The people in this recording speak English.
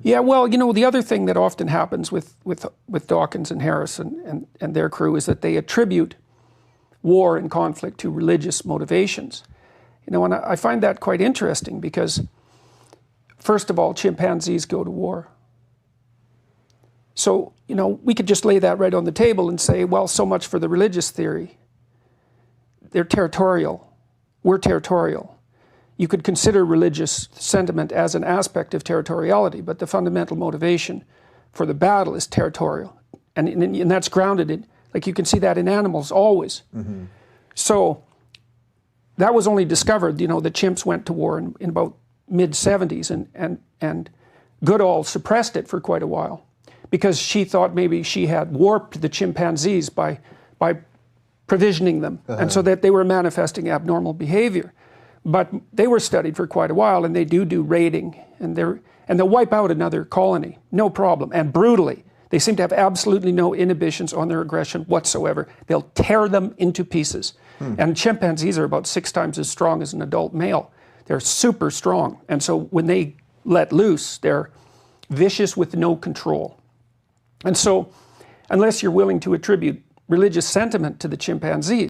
Yeah, well, you know, the other thing that often happens with Dawkins and Harris and their crew is that they attribute war and conflict to religious motivations. You know, and I find that quite interesting because, first of all, chimpanzees go to war. So, you know, we could just lay that right on the table and say, well, so much for the religious theory. They're territorial. We're territorial. You could consider religious sentiment as an aspect of territoriality, but the fundamental motivation for the battle is territorial. And that's grounded in, like you can see that in animals always. Mm-hmm. So that was only discovered, you know, the chimps went to war in about mid-70s, and Goodall suppressed it for quite a while because she thought maybe she had warped the chimpanzees by provisioning them, and so that they were manifesting abnormal behavior. But they were studied for quite a while, and they do raiding, and they'll wipe out another colony, no problem, and brutally. They seem to have absolutely no inhibitions on their aggression whatsoever. They'll tear them into pieces. And chimpanzees are about 6 times as strong as an adult male. They're super strong, and so when they let loose, they're vicious with no control. And so, unless you're willing to attribute religious sentiment to the chimpanzees,